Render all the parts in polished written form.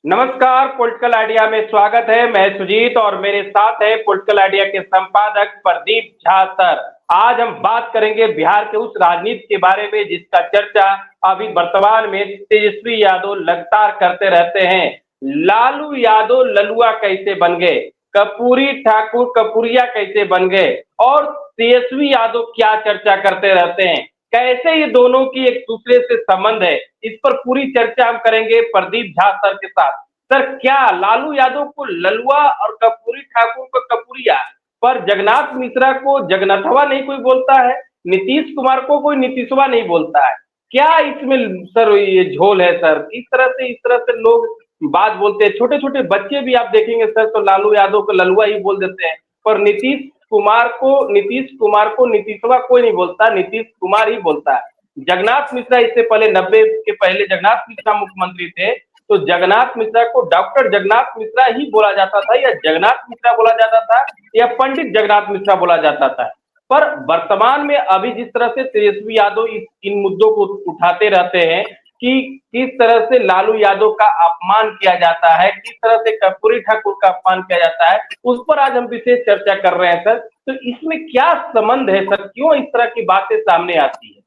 नमस्कार, political idea में स्वागत है। मैं सुजीत और मेरे साथ है पॉलिटिकल आइडिया के संपादक प्रदीप झा सर। आज हम बात करेंगे बिहार के उस राजनीति के बारे में जिसका चर्चा अभी वर्तमान में तेजस्वी यादव लगातार करते रहते हैं। लालू यादव ललुआ कैसे बन गए, कर्पूरी ठाकुर कर्पूरिया कैसे बन गए और तेजस्वी यादव क्या चर्चा करते रहते हैं, कैसे ये दोनों की एक दूसरे से संबंध है, इस पर पूरी चर्चा हम करेंगे प्रदीप झा सर के साथ। सर, क्या लालू यादव को ललुआ और कर्पूरी ठाकुर को कर्पूरिया पर जगन्नाथ मिश्रा को जगन्नाथवा नहीं कोई बोलता है, नीतीश कुमार को कोई नीतीशवा नहीं बोलता है? क्या इसमें सर ये झोल है सर? इस तरह से लोग बात बोलते हैं। छोटे छोटे बच्चे भी आप देखेंगे सर तो लालू यादव को ललुआ ही बोल देते हैं, पर नीतीश कुमार को नीतीशवा कोई नहीं बोलता, नीतीश कुमार ही बोलता है। जगन्नाथ मिश्रा इससे पहले 90 के पहले जगन्नाथ मिश्रा मुख्यमंत्री थे तो जगन्नाथ मिश्रा को डॉक्टर जगन्नाथ मिश्रा ही बोला जाता था, या जगन्नाथ मिश्रा बोला जाता था, या पंडित जगन्नाथ मिश्रा बोला जाता था। पर वर्तमान में अभी जिस तरह से तेजस्वी यादव इन मुद्दों को उठाते रहते हैं कि किस तरह से लालू यादव का अपमान किया जाता है, किस तरह से कर्पूरी ठाकुर का अपमान किया जाता है, उस पर आज हम विशेष चर्चा कर रहे हैं सर। तो इसमें क्या संबंध है सर, क्यों इस तरह की बातें सामने आती है?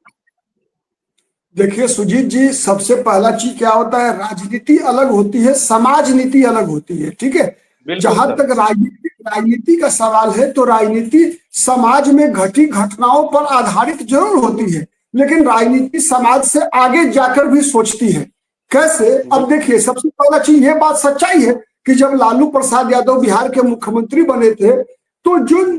देखिए सुजीत जी, सबसे पहला चीज क्या होता है, राजनीति अलग होती है, समाज नीति अलग होती है। ठीक है, जहां तक राजनीति का सवाल है तो राजनीति समाज में घटी घटनाओं पर आधारित जरूर होती है, लेकिन राजनीति समाज से आगे जाकर भी सोचती है। कैसे? अब देखिए, सबसे पहला चीज ये बात सच्चाई है कि जब लालू प्रसाद यादव बिहार के मुख्यमंत्री बने थे तो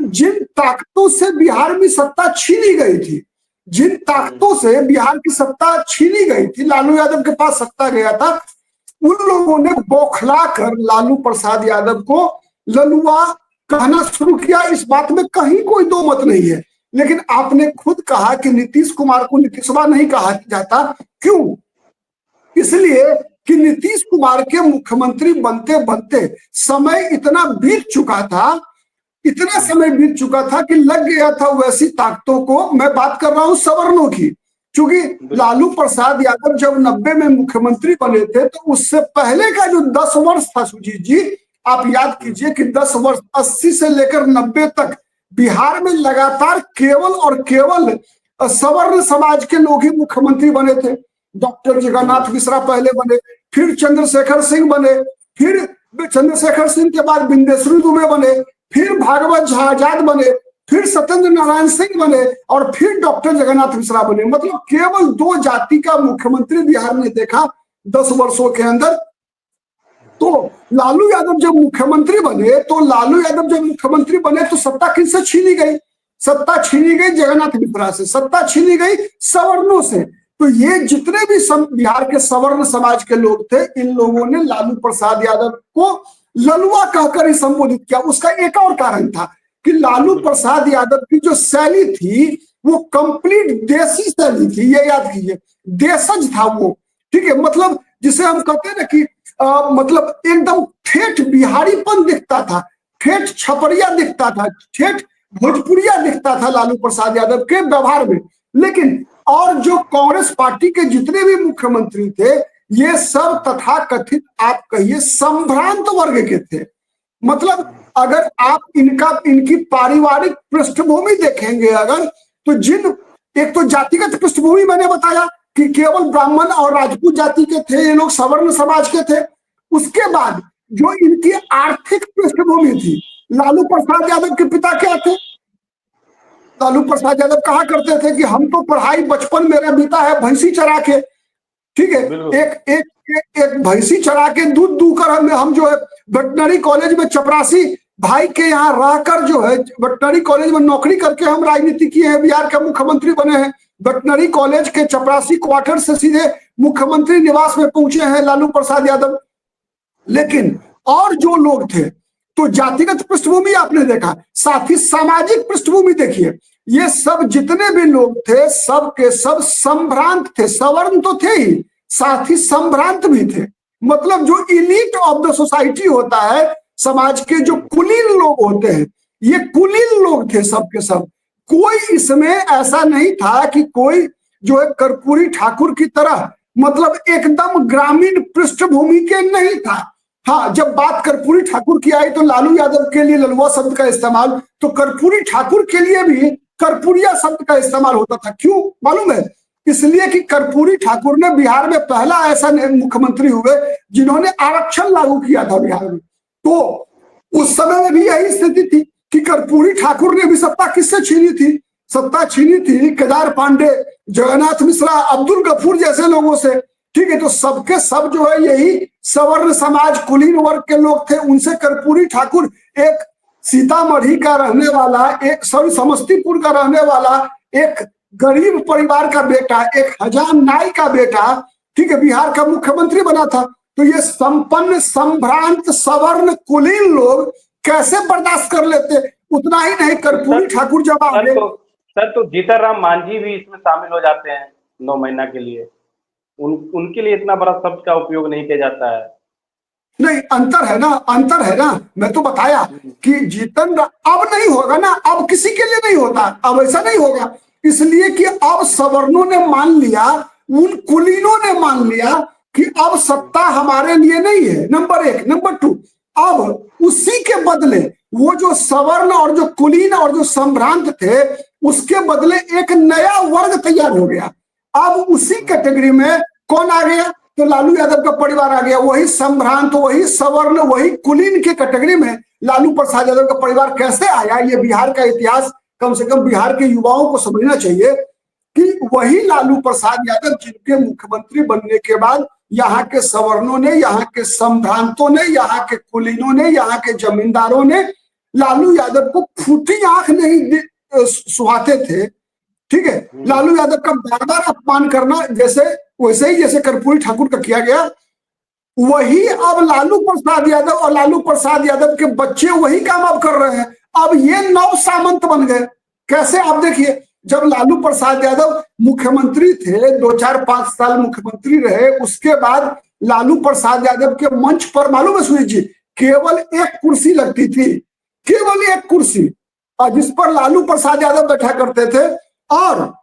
जिन ताकतों से बिहार में सत्ता छीनी गई थी, जिन ताकतों से बिहार की सत्ता छीनी गई थी, लालू यादव के पास सत्ता गया था, उन लोगों ने बौखला कर लालू प्रसाद यादव को ललुआ कहना शुरू किया। इस बात में कहीं कोई दो मत नहीं है। लेकिन आपने खुद कहा कि नीतीश कुमार को नीतीशवा नहीं कहा जाता, क्यों? इसलिए कि नीतीश कुमार के मुख्यमंत्री बनते बनते समय इतना बीत चुका था, इतना समय बीत चुका था कि लग गया था वैसी ताकतों को। मैं बात कर रहा हूं सवर्णों की, क्योंकि लालू प्रसाद यादव जब 90 में मुख्यमंत्री बने थे तो उससे पहले का जो 10 वर्ष था सुजीत जी, आप याद कीजिए कि 10 वर्ष 80 से लेकर 90 तक बिहार में लगातार केवल और केवल सवर्ण समाज के लोग ही मुख्यमंत्री बने थे। डॉक्टर जगन्नाथ मिश्रा पहले बने, फिर चंद्रशेखर सिंह बने, फिर चंद्रशेखर सिंह के बाद बिंदेश्वरी दुबे बने, फिर भागवत झा आजाद बने, फिर सत्येंद्र नारायण सिंह बने और फिर डॉक्टर जगन्नाथ मिश्रा बने। मतलब केवल 2 जाति का मुख्यमंत्री बिहार ने देखा 10 वर्षों के अंदर। तो लालू यादव जब मुख्यमंत्री बने तो सत्ता किससे छीनी गई? सत्ता छीनी गई जगन्नाथ मिश्रा से, सत्ता छीनी गई सवर्णों से। तो ये जितने भी बिहार के सवर्ण समाज के लोग थे, इन लोगों ने लालू प्रसाद यादव को ललुआ कहकर ही संबोधित किया। उसका एक और कारण था कि लालू प्रसाद यादव की जो शैली थी वो कंप्लीट देसी शैली थी। ये याद कीजिए, देशज था वो। ठीक है, मतलब जिसे हम कहते हैं ना कि मतलब एकदम ठेठ बिहारीपन दिखता था, ठेठ छपरिया दिखता था, ठेठ भोजपुरिया दिखता था लालू प्रसाद यादव के व्यवहार में। लेकिन और जो कांग्रेस पार्टी के जितने भी मुख्यमंत्री थे, ये सब तथाकथित आप कहिए संभ्रांत वर्ग के थे। मतलब अगर आप इनकी पारिवारिक पृष्ठभूमि देखेंगे अगर, तो एक तो जातिगत पृष्ठभूमि मैंने बताया कि केवल ब्राह्मण और राजपूत जाति के थे, ये लोग सवर्ण समाज के थे। उसके बाद जो इनकी आर्थिक पृष्ठभूमि थी, लालू प्रसाद यादव के पिता क्या थे? लालू प्रसाद यादव कहा करते थे कि हम तो पढ़ाई बचपन मेरा बीता है भैंसी चरा के। ठीक है, एक भैंसी चरा के दूध दूकर हम जो है वेटनरी कॉलेज में चपरासी भाई के यहाँ रहकर जो है वेटनरी कॉलेज में नौकरी करके हम राजनीति किए हैं, बिहार के मुख्यमंत्री बने हैं। वेटनरी कॉलेज के चपरासी क्वार्टर से सीधे मुख्यमंत्री निवास में पहुंचे हैं लालू प्रसाद यादव। लेकिन और जो लोग थे, तो जातिगत पृष्ठभूमि आपने देखा, साथ ही सामाजिक पृष्ठभूमि देखिए, ये सब जितने भी लोग थे सब के सब संभ्रांत थे। सवर्ण तो थे ही, साथ ही संभ्रांत भी थे। मतलब जो इलीट ऑफ द सोसाइटी होता है, समाज के जो कुलीन लोग होते हैं, ये कुलीन लोग थे सब के सब। कोई इसमें ऐसा नहीं था कि कोई जो है कर्पूरी ठाकुर की तरह मतलब एकदम ग्रामीण पृष्ठभूमि के नहीं था। हाँ, जब बात कर्पूरी ठाकुर की आई तो लालू यादव के लिए ललुआ शब्द का इस्तेमाल, तो कर्पूरी ठाकुर के लिए भी कर्पूरिया शब्द का इस्तेमाल होता था। क्यों मालूम है? इसलिए कि कर्पूरी ठाकुर ने बिहार में पहला ऐसा मुख्यमंत्री हुए जिन्होंने आरक्षण लागू किया था बिहार में। तो उस समय में भी यही स्थिति थी कि कर्पूरी ठाकुर ने भी सत्ता किससे छीनी थी? सत्ता छीनी थी केदार पांडे, जगन्नाथ मिश्रा, अब्दुल गफूर जैसे लोगों से। ठीक है, तो सबके सब जो है यही सवर्ण समाज कुलीन वर्ग के लोग थे। उनसे कर्पूरी ठाकुर एक सीतामढ़ी का रहने वाला, एक समस्तीपुर का रहने वाला, एक गरीब परिवार का बेटा, एक हजाम नाई का बेटा, ठीक है, बिहार का मुख्यमंत्री बना था। तो ये संपन्न संभ्रांत सवर्ण कुलीन लोग कैसे बर्दाश्त कर लेते? उतना ही नहीं, कर्पूरी ठाकुर जब आगे सर तो जीतन राम मांझी भी इसमें शामिल हो जाते हैं 9 महीना के लिए। उनके लिए इतना बड़ा शब्द का उपयोग नहीं किया जाता है। नहीं, अंतर है ना, अंतर है ना। मैं तो बताया कि जीतन अब नहीं होगा ना, अब किसी के लिए नहीं होता, अब ऐसा नहीं होगा। इसलिए कि अब सवर्णों ने मान लिया, उन कुलीनों ने मान लिया कि अब सत्ता हमारे लिए नहीं है, नंबर 1। नंबर 2, अब उसी के बदले वो जो सवर्ण और जो कुलीन और जो संभ्रांत थे, उसके बदले एक नया वर्ग तैयार हो गया। अब उसी कैटेगरी में कौन आ गया? तो लालू यादव का परिवार आ गया। वही संभ्रांत, वही सवर्ण, वही कुलीन की कैटेगरी में लालू प्रसाद यादव का परिवार कैसे आया? ये बिहार का इतिहास कम से कम बिहार के युवाओं को समझना चाहिए कि वही लालू प्रसाद यादव जिनके मुख्यमंत्री बनने के बाद यहाँ के सवर्णों ने, यहाँ के संभ्रांतों ने, यहाँ के कुलीनों ने, यहाँ के जमींदारों ने लालू यादव को फूटी आंख नहीं सुहाते थे। ठीक है, लालू यादव का बार बार अपमान करना, जैसे वैसे ही जैसे कर्पूरी ठाकुर का किया गया, वही अब लालू प्रसाद यादव और लालू प्रसाद यादव के बच्चे वही काम अब कर रहे हैं। अब ये नव सामंत बन गए। कैसे? आप देखिए, जब लालू प्रसाद यादव मुख्यमंत्री थे, 2-4-5 साल मुख्यमंत्री रहे, उसके बाद लालू प्रसाद यादव के मंच पर मालूम है सुनील जी, केवल एक कुर्सी लगती थी, केवल एक कुर्सी, और जिस पर लालू प्रसाद यादव बैठा करते थे। और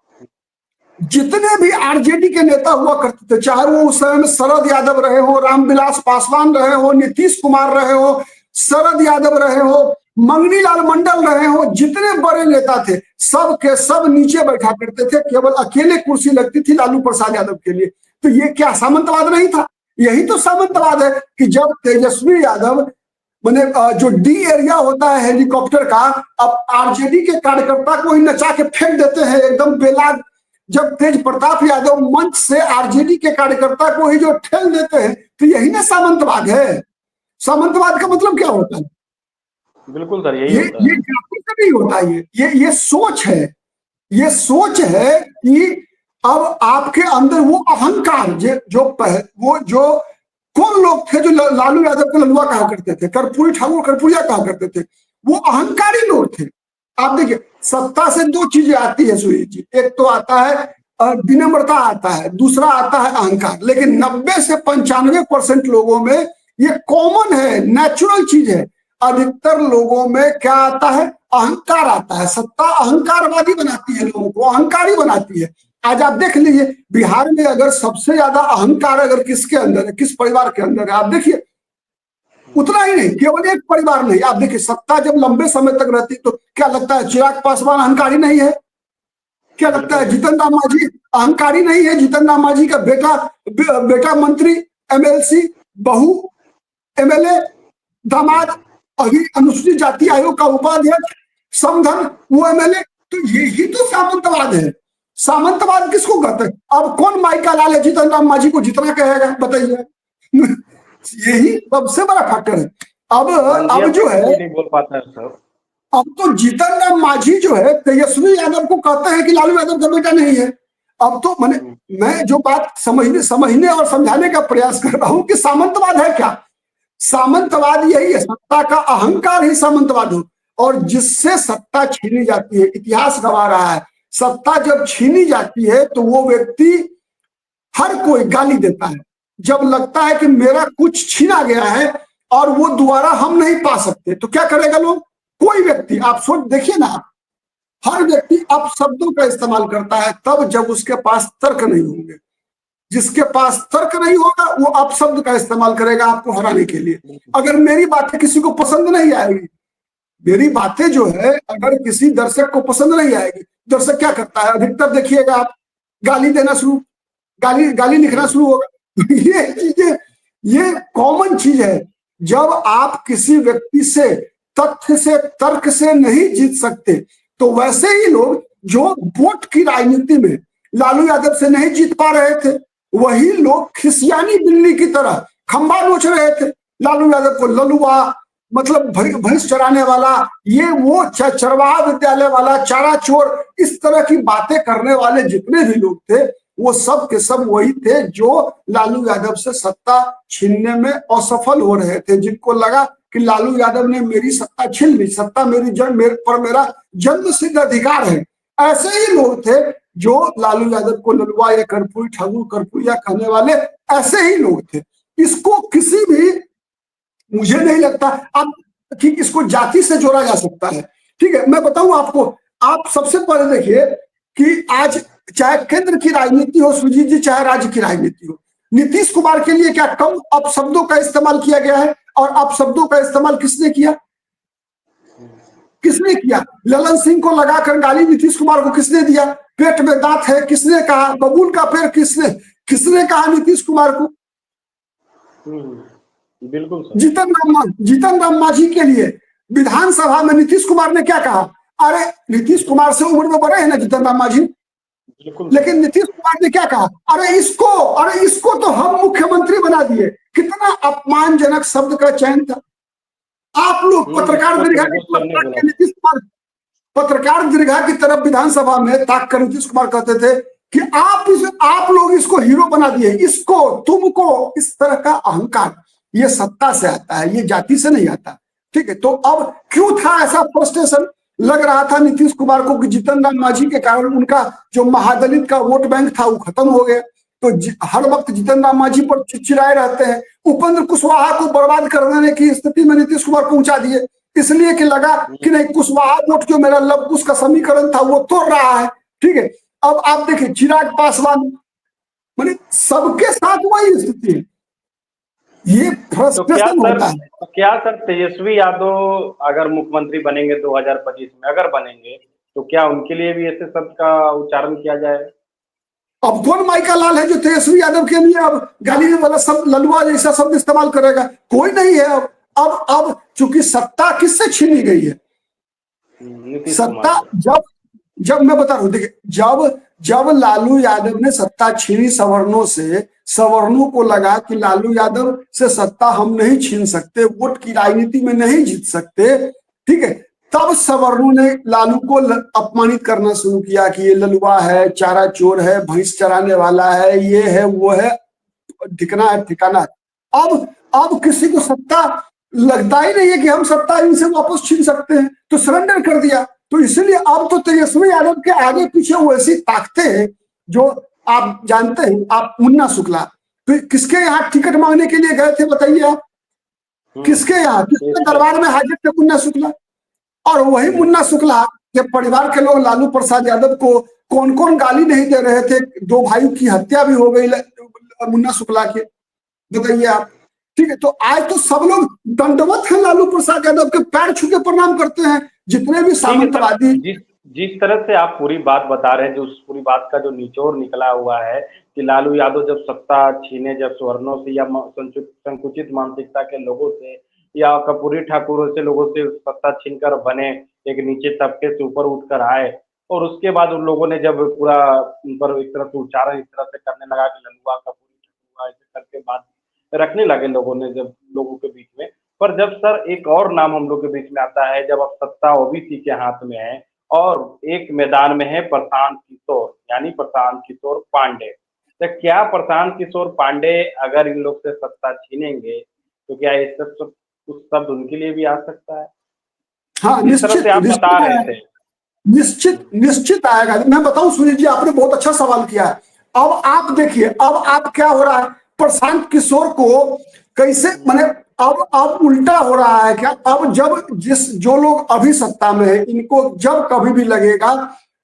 जितने भी आरजेडी के नेता हुआ करते थे, चाहे वो उस समय में शरद यादव रहे हो, रामविलास पासवान रहे हो, नीतीश कुमार रहे हो, शरद यादव रहे हो, मंगनी लाल मंडल रहे हो, जितने बड़े नेता थे सब के सब नीचे बैठा करते थे, केवल अकेले कुर्सी लगती थी लालू प्रसाद यादव के लिए। तो ये क्या सामंतवाद नहीं था? यही तो सामंतवाद है कि जब तेजस्वी यादव मैंने जो डी एरिया होता है हेलीकॉप्टर का, अब आरजेडी के कार्यकर्ता को ही नचा के फेंक देते हैं एकदम बेलाग। जब तेज प्रताप यादव मंच से आरजेडी के कार्यकर्ता को ही जो ठेल देते हैं, तो यही ना सामंतवाद है। सामंतवाद का मतलब क्या होता है? बिल्कुल सर, यही होता है। ये जाति से नहीं होता, ये सोच है। ये सोच है कि अब आपके अंदर वो अहंकार वो जो कौन लोग थे जो लालू यादव को ललुआ कहा करते थे, कर्पूरी ठाकुर कर्पूरिया कहा करते थे, वो अहंकारी लोग थे। आप देखिए, सत्ता से 2 चीजें आती है सुनील जी। एक तो आता है विनम्रता आता है, दूसरा आता है अहंकार। लेकिन 90 से 95% लोगों में ये कॉमन है, नेचुरल चीज है। अधिकतर लोगों में क्या आता है? अहंकार आता है। सत्ता अहंकारवादी बनाती है, लोगों को अहंकारी बनाती है। आज आप देख लीजिए, बिहार में अगर सबसे ज्यादा अहंकार अगर किसके अंदर है, किस परिवार के अंदर है, आप देखिए, उतना ही नहीं, केवल एक परिवार नहीं। आप देखिए, सत्ता जब लंबे समय तक रहती तो क्या लगता है चिराग पासवान अहंकारी नहीं है? क्या लगता है जीतन राम मांझी अहंकारी नहीं है? जीतन राम मांझी का बेटा मंत्री, एमएलसी, बहू एमएलए, दामाद, अभी अनुसूचित जाति आयोग का उपाध्यक्ष, समधन वो एमएलए। तो यही तो सामंतवाद है। सामंतवाद किसको कहते हैं? अब कौन माइका लाल है जीतन राम मांझी को जितना कहेगा, बताइए। यही सबसे बड़ा फैक्टर है। अब जो है, नहीं बोल पाता है सर। अब तो जीतन राम मांझी जो है तेजस्वी यादव को कहते हैं कि लालू यादव का बेटा नहीं है। अब तो मैं जो बात समझने और समझाने का प्रयास कर रहा हूं कि सामंतवाद है क्या? सामंतवाद यही है, सत्ता का अहंकार ही सामंतवाद हो। और जिससे सत्ता छीनी जाती है, इतिहास गवा रहा है, सत्ता जब छीनी जाती है तो वो व्यक्ति, हर कोई गाली देता है। जब लगता है कि मेरा कुछ छीना गया है और वो दोबारा हम नहीं पा सकते, तो क्या करेगा लोग? कोई व्यक्ति, आप सोच देखिए ना, हर व्यक्ति अपशब्दों का इस्तेमाल करता है तब जब उसके पास तर्क नहीं होंगे। जिसके पास तर्क नहीं होगा वो अपशब्द का इस्तेमाल करेगा आपको हराने के लिए। अगर मेरी बातें किसी को पसंद नहीं आएगी, मेरी बातें जो है अगर किसी दर्शक को पसंद नहीं आएगी, दर्शक क्या करता है, अधिकतर देखिएगा आप गाली देना शुरू, गाली लिखना शुरू होगा। ये चीजें, ये कॉमन चीज है। जब आप किसी व्यक्ति से तथ्य से तर्क से नहीं जीत सकते, तो वैसे ही लोग जो वोट की राजनीति में लालू यादव से नहीं जीत पा रहे थे, वही लोग खिसियानी बिल्ली की तरह खंबा नोच रहे थे लालू यादव को, ललुआ मतलब भैंस चराने वाला, ये वो चरवाहा विद्यालय वाला, चारा चोर, इस तरह की बातें करने वाले जितने भी लोग थे वो सब के सब वही थे जो लालू यादव से सत्ता छीनने में असफल हो रहे थे, जिनको लगा कि लालू यादव ने मेरी सत्ता छीन ली, सत्ता मेरा जन्म सिद्ध अधिकार है। ऐसे ही लोग थे जो लालू यादव को ललुआ या कर्पूरी ठाकुर कर्पूरिया कहने वाले, ऐसे ही लोग थे। इसको किसी भी, मुझे नहीं लगता अब कि इसको जाति से जोड़ा जा सकता है। ठीक है, मैं बताऊं आपको, आप सबसे पहले देखिए कि आज चाहे केंद्र की राजनीति हो सुजीत जी, चाहे राज्य की राजनीति हो, नीतीश कुमार के लिए क्या कम अपशब्दों का इस्तेमाल किया गया है? और अपशब्दों का इस्तेमाल किसने किया? किसने किया? ललन सिंह को लगाकर गाली नीतीश कुमार को किसने दिया? पेट में दांत है किसने कहा? बबूल का पेड़ किसने कहा नीतीश कुमार को? बिल्कुल। जीतन राम मांझी के लिए विधानसभा में नीतीश कुमार ने क्या कहा? अरे नीतीश कुमार से उम्र में बड़े हैं ना जीतन राम मांझी, लेकिन नीतीश कुमार ने क्या कहा? अरे इसको तो हम मुख्यमंत्री बना दिए। कितना अपमानजनक शब्द का चयन था। आप लोग पत्रकार दीर्घा नीतीश कुमार, पत्रकार दीर्घा की तरफ विधानसभा में ताक कर नीतीश कुमार कहते थे कि आप लोग इसको हीरो बना दिए, इसको, तुमको। इस तरह का अहंकार ये सत्ता से आता है, ये जाति से नहीं आता। ठीक है, तो अब क्यों था ऐसा फ्रस्ट्रेशन? लग रहा था नीतीश कुमार को कि जीतन राम मांझी के कारण उनका जो महादलित का वोट बैंक था वो खत्म हो गया, तो हर वक्त जीतन राम मांझी पर चिड़चिड़ाए रहते हैं। उपेंद्र कुशवाहा को बर्बाद कर देने की स्थिति में नीतीश कुमार पहुंचा दिए, इसलिए कि लगा कि नहीं, कुशवाहा वोट जो मेरा लव उसका समीकरण था वो तोड़ रहा है। ठीक है, अब आप देखिए चिराग पासवान, माने सबके साथ वही स्थिति है। ये फ्रस्ट्रेशन होता है। तो क्या सर तेजस्वी यादव अगर मुख्यमंत्री बनेंगे 2025 में, अगर बनेंगे, तो क्या उनके लिए भी ऐसे शब्द का उच्चारण किया जाए? अब कौन माइका लाल है जो तेजस्वी यादव के लिए अब गाली वाला शब्द, ललुआ जैसा शब्द इस्तेमाल करेगा? कोई नहीं है। अब चूंकि सत्ता किससे छीनी गई है? सत्ता जब मैं बता रहा हूं, देखिए, जब लालू यादव ने सत्ता छीनी सवर्णों से, सवर्णों को लगा कि लालू यादव से सत्ता हम नहीं छीन सकते, वोट की राजनीति में नहीं जीत सकते, ठीक है, तब सवर्णों ने लालू को अपमानित करना शुरू किया कि ये ललुआ है, चारा चोर है, भैंस चराने वाला है, ये है वो है, ठिकाना है ठिकाना है। अब किसी को सत्ता लगता ही नहीं है कि हम सत्ता इनसे वापस छीन सकते हैं, तो सरेंडर कर दिया। तो इसलिए अब तो तेजस्वी यादव के आगे पीछे वो ऐसी ताकतें हैं जो आप जानते हैं। आप मुन्ना शुक्ला तो किसके यहाँ टिकट मांगने के लिए गए थे बताइए आप? किसके यहाँ, किसके दरबार में हाजिर थे मुन्ना शुक्ला? और वही मुन्ना शुक्ला के परिवार के लोग लालू प्रसाद यादव को कौन कौन गाली नहीं दे रहे थे। 2 भाइयों की हत्या भी हो गई मुन्ना शुक्ला के, बताइए आप। ठीक है, तो आज तो सब लोग दंडवत है लालू प्रसाद यादव के, पैर छू के प्रणाम करते हैं जितने भी सामंतवादी। जिस तरह से आप पूरी बात बता रहे हैं, जो उस पूरी बात का जो निचोड़ निकला हुआ है कि लालू यादव जब सत्ता छीने, जब स्वर्णों से या संकुचित मानसिकता के लोगों से या कर्पूरी ठाकुर से लोगों से सत्ता छीनकर बने, एक नीचे तबके से ऊपर उठकर आए, और उसके बाद उन लोगों ने जब पूरा उन पर एक तरह से उच्चारण इस तरह से करने लगा कि ललुआ, कर्पूरी ठाकुर, ऐसे करके बात रखने लगे लोगों ने, जब लोगों के बीच में। पर जब सर एक और नाम हम लोग के बीच में आता है, जब अब सत्ता ओबीसी के हाथ में है और एक मैदान में है प्रशांत किशोर, यानी प्रशांत किशोर पांडे, तो क्या प्रशांत किशोर पांडे अगर इन लोग से सत्ता छीनेंगे तो क्या ये सब कुछ शब्द उनके लिए भी आ सकता है? हाँ, निश्चित आप बता रहे थे, निश्चित आएगा। मैं बताऊं सुनील जी, आपने बहुत अच्छा सवाल किया है। अब आप देखिए, अब आप क्या हो रहा है, प्रशांत किशोर को कैसे, माने अब उल्टा हो रहा है क्या? अब जब जो लोग अभी सत्ता में है, इनको जब कभी भी लगेगा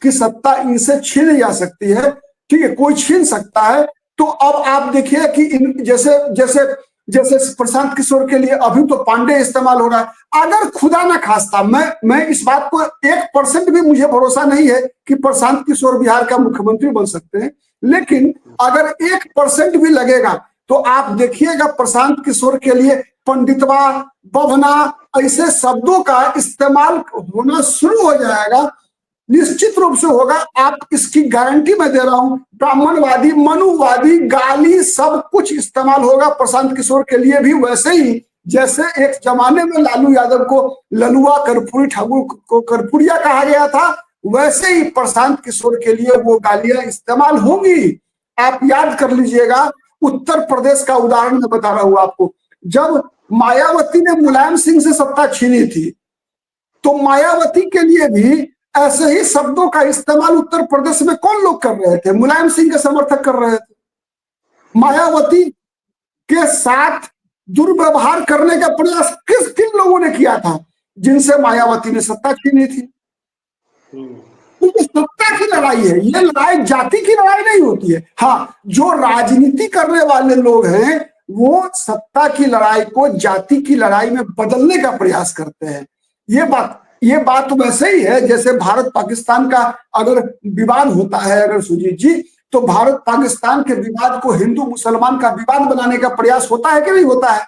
कि सत्ता इनसे छीन जा सकती है, ठीक है, कोई छीन सकता है, तो अब आप देखिए कि इन जैसे जैसे जैसे प्रशांत किशोर के लिए अभी तो पांडे इस्तेमाल हो रहा है। अगर खुदा ना खास्ता, मैं इस बात को 1% भी मुझे भरोसा नहीं है कि प्रशांत किशोर बिहार का मुख्यमंत्री बन सकते हैं, लेकिन अगर 1% भी लगेगा तो आप देखिएगा प्रशांत किशोर के लिए पंडितवा, बभना ऐसे शब्दों का इस्तेमाल होना शुरू हो जाएगा, निश्चित रूप से होगा। आप इसकी गारंटी मैं दे रहा हूं। ब्राह्मणवादी, मनुवादी, गाली सब कुछ इस्तेमाल होगा प्रशांत किशोर के लिए भी, वैसे ही जैसे एक जमाने में लालू यादव को ललुआ, कर्पूरी ठाकुर को कर्पूरिया कहा गया था, वैसे ही प्रशांत किशोर के लिए वो गालियां इस्तेमाल होंगी। आप याद कर लीजिएगा, उत्तर प्रदेश का उदाहरण मैं बता रहा हूं आपको। जब मायावती ने मुलायम सिंह से सत्ता छीनी थी, तो मायावती के लिए भी ऐसे ही शब्दों का इस्तेमाल उत्तर प्रदेश में कौन लोग कर रहे थे? मुलायम सिंह के समर्थक कर रहे थे। मायावती के साथ दुर्व्यवहार करने का प्रयास किन लोगों ने किया था? जिनसे मायावती ने सत्ता छीनी थी। क्योंकि सत्ता की लड़ाई है, ये लड़ाई जाति की लड़ाई नहीं होती है। हाँ, जो राजनीति करने वाले लोग हैं वो सत्ता की लड़ाई को जाति की लड़ाई में बदलने का प्रयास करते हैं। ये बात वैसे ही है जैसे भारत पाकिस्तान का अगर विवाद होता है, अगर सुजीत जी, तो भारत पाकिस्तान के विवाद को हिंदू मुसलमान का विवाद बनाने का प्रयास होता है कि नहीं होता है?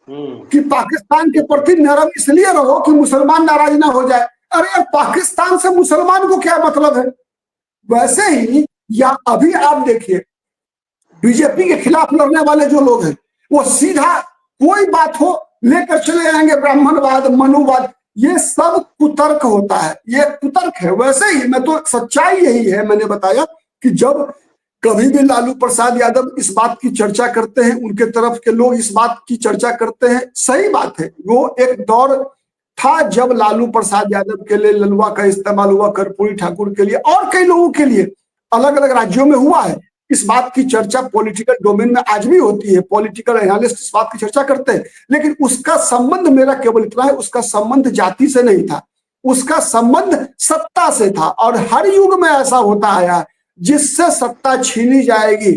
कि पाकिस्तान के प्रति नरम इसलिए रहो कि मुसलमान नाराज ना हो जाए। अरे यार, पाकिस्तान से मुसलमान को क्या मतलब है? वैसे ही या अभी आप देखिए, बीजेपी के खिलाफ लड़ने वाले जो लोग हैं वो सीधा कोई बात हो लेकर चले जाएंगे, ब्राह्मणवाद, मनुवाद, ये सब कुतर्क होता है, ये कुतर्क है। वैसे ही मैं तो सच्चाई यही है, मैंने बताया कि जब कभी भी लालू प्रसाद यादव इस बात की चर्चा करते हैं, उनके तरफ के लोग इस बात की चर्चा करते हैं, सही बात है। वो एक दौर था जब लालू प्रसाद यादव के लिए ललुआ का इस्तेमाल हुआ, कर्पूरी ठाकुर के लिए और कई लोगों के लिए अलग अलग राज्यों में हुआ है। इस बात की चर्चा पॉलिटिकल डोमेन में आज भी होती है, पॉलिटिकल एनालिस्ट इस बात की चर्चा करते हैं, लेकिन उसका संबंध मेरा केवल इतना है, उसका संबंध जाति से नहीं था, उसका संबंध सत्ता से था। और हर युग में ऐसा होता आया, जिससे सत्ता छीनी जाएगी,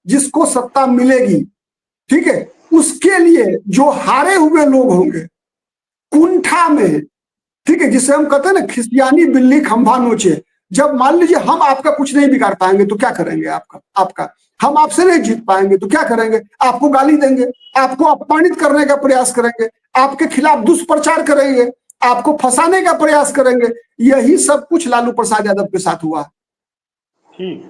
जिसको सत्ता मिलेगी, ठीक है, उसके लिए जो हारे हुए लोग होंगे कुंठा में, ठीक है, जिसे हम कहते हैं ना खिसियानी बिल्ली खंभा नोचे, जब मान लीजिए हम आपका कुछ नहीं बिगाड़ पाएंगे तो क्या करेंगे? आपका हम आपसे नहीं जीत पाएंगे तो क्या करेंगे? आपको गाली देंगे, आपको अपमानित करने का प्रयास करेंगे, आपके खिलाफ दुष्प्रचार करेंगे, आपको फंसाने का प्रयास करेंगे। यही सब कुछ लालू प्रसाद यादव के साथ हुआ। ठीक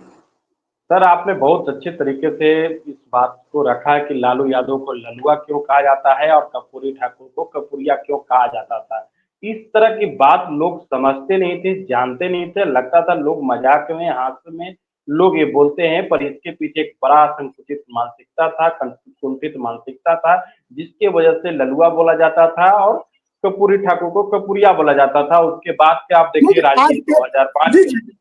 सर, आपने बहुत अच्छे तरीके से इस बात को रखा है कि लालू यादव को ललुआ क्यों कहा जाता है और कर्पूरी ठाकुर को कर्पूरिया क्यों कहा जाता था। इस तरह की बात लोग समझते नहीं थे, जानते नहीं थे, लगता था लोग मजाक में, हास्य में लोग ये बोलते हैं, पर इसके पीछे एक बड़ा संकुचित मानसिकता था, कुंठित मानसिकता था, जिसके वजह से ललुआ बोला जाता था और कर्पूरी ठाकुर को कर्पूरिया बोला जाता था। उसके बाद से आप देखिए राजनीति 2005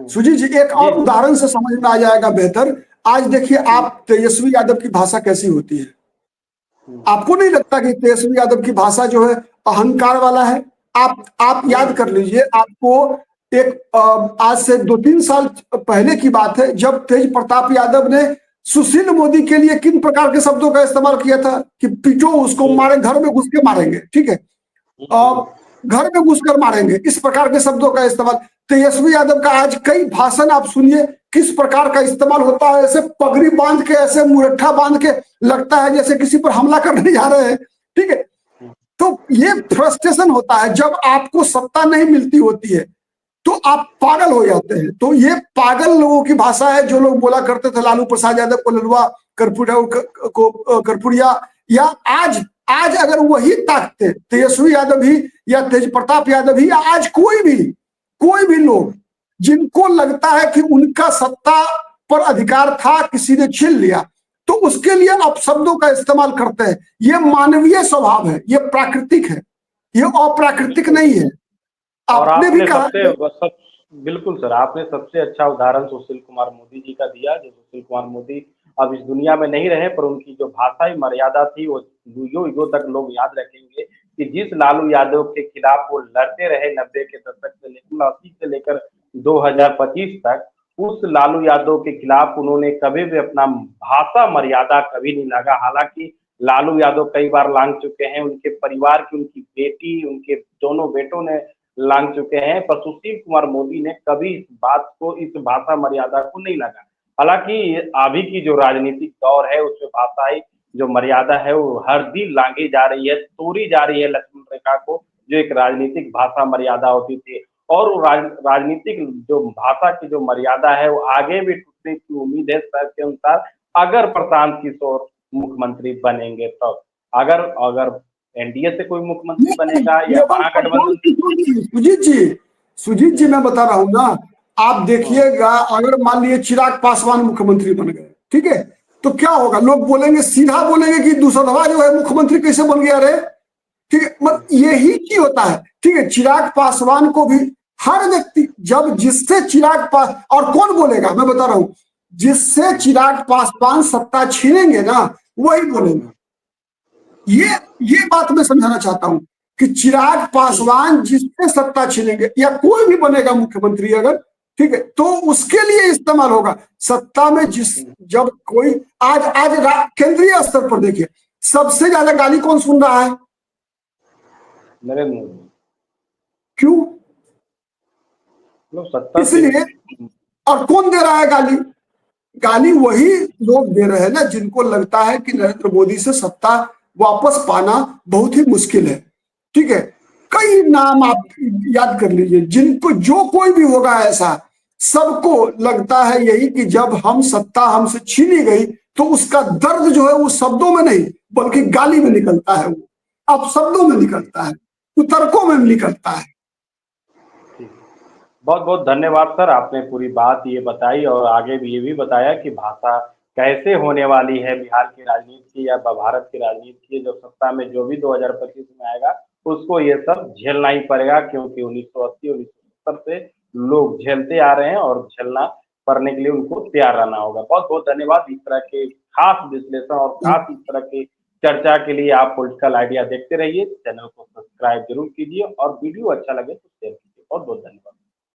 सुजीत जी, एक और उदाहरण से समझ में आ जाएगा बेहतर। आज देखिए आप तेजस्वी यादव की भाषा कैसी होती है। आपको नहीं लगता कि तेजस्वी यादव की भाषा जो है अहंकार वाला है? आप याद कर लीजिए, आपको एक आज से 2-3 साल पहले की बात है जब तेज प्रताप यादव ने सुशील मोदी के लिए किन प्रकार के शब्दों का इस्तेमाल किया था कि पीटो उसको, मारे, घर में घुस के मारेंगे, ठीक है, घर में घुसकर मारेंगे, इस प्रकार के शब्दों का इस्तेमाल। तेजस्वी यादव का आज कई भाषण आप सुनिए किस प्रकार का इस्तेमाल होता है, ऐसे पगड़ी बांध के, ऐसे मुरट्ठा बांध के, लगता है जैसे किसी पर हमला करने जा रहे हैं, ठीक है। तो ये फ्रस्ट्रेशन होता है जब आपको सत्ता नहीं मिलती होती है तो आप पागल हो जाते हैं। तो ये पागल लोगों की भाषा है जो लोग बोला करते थे लालू प्रसाद यादव को ललुआ, कर्पूरिया, या आज अगर वही ताकते तेजस्वी यादव भी या तेज प्रताप यादव भी या आज कोई भी लोग जिनको लगता है कि उनका सत्ता पर अधिकार था, किसी ने छीन लिया, तो उसके लिए अपशब्दों का इस्तेमाल करते हैं। ये मानवीय स्वभाव है, ये प्राकृतिक है, ये अप्राकृतिक नहीं है। और आपने भी कहा बिल्कुल सर, आपने सबसे अच्छा उदाहरण सुशील कुमार मोदी जी का दिया। जो सुशील कुमार मोदी अब इस दुनिया में नहीं रहे, पर उनकी जो भाषाई मर्यादा थी वो युगों तक लोग याद रखेंगे कि जिस लालू यादव के खिलाफ वो लड़ते रहे 90 के दशक से लेकर 80 से लेकर 2025 तक, उस लालू यादव के खिलाफ उन्होंने कभी भी अपना भाषा मर्यादा कभी नहीं लगा। हालांकि लालू यादव कई बार लांघ चुके हैं, उनके परिवार की उनकी बेटी, उनके दोनों बेटों ने लांघ चुके हैं, पर सुशील कुमार मोदी ने कभी इस बात को, इस भाषा मर्यादा को नहीं लगा। हालांकि अभी की जो राजनीतिक दौर है उसमें भाषाई जो मर्यादा है वो हर दिन लांघी जा रही है, तोड़ी जा रही है लक्ष्मण रेखा को, जो एक राजनीतिक भाषा मर्यादा होती थी। और राजनीतिक जो भाषा की जो मर्यादा है वो आगे भी टूटने की उम्मीद है सर के अनुसार, अगर प्रशांत किशोर मुख्यमंत्री बनेंगे तब। अगर अगर एनडीए से कोई मुख्यमंत्री बनेगा या ये बात महागठबंधन। सुजीत जी मैं बता रहा हूँ ना, आप देखिएगा अगर मान लीजिए चिराग पासवान मुख्यमंत्री बन गए, ठीक है, तो क्या होगा? लोग बोलेंगे, सीधा बोलेंगे कि दूसरा जो है मुख्यमंत्री कैसे बन गया रे, ठीक है। मतलब यही की होता है, ठीक है। चिराग पासवान को भी हर व्यक्ति, जब जिससे चिराग पास, और कौन बोलेगा, मैं बता रहा हूं, जिससे चिराग पासवान सत्ता छीनेंगे ना वही बोलेंगे। ये बात मैं समझाना चाहता हूं कि चिराग पासवान जिससे सत्ता छीनेंगे या कोई भी बनेगा मुख्यमंत्री अगर, ठीक है, तो उसके लिए इस्तेमाल होगा सत्ता में। जब कोई आज केंद्रीय स्तर पर देखिए सबसे ज्यादा गाली कौन सुन रहा है? नरेंद्र मोदी। क्यों? सत्ता इसलिए। और कौन दे रहा है गाली? गाली वही लोग दे रहे हैं ना जिनको लगता है कि नरेंद्र मोदी से सत्ता वापस पाना बहुत ही मुश्किल है, ठीक है। कई नाम आप याद कर लीजिए, जिनको, जो कोई भी होगा ऐसा, सबको लगता है यही कि जब हम सत्ता हमसे छीनी गई तो उसका दर्द जो है वो शब्दों में नहीं बल्कि गाली में निकलता है, वो अब शब्दों में निकलता है, तर्कों में निकलता है। बहुत बहुत धन्यवाद सर, आपने पूरी बात ये बताई और आगे भी ये भी बताया कि भाषा कैसे होने वाली है बिहार की राजनीति या भारत की राजनीति, जो सत्ता में जो भी 2025 में आएगा उसको ये सब झेलना ही पड़ेगा, क्योंकि 1980 1970 से लोग झेलते आ रहे हैं और झेलना पड़ने के लिए उनको तैयार रहना होगा। बहुत बहुत धन्यवाद। इस तरह के खास विश्लेषण और खास इस तरह की चर्चा के लिए आप पॉलिटिकल आइडिया देखते रहिए। चैनल को सब्सक्राइब जरूर कीजिए और वीडियो अच्छा लगे तो शेयर कीजिए। बहुत बहुत धन्यवाद।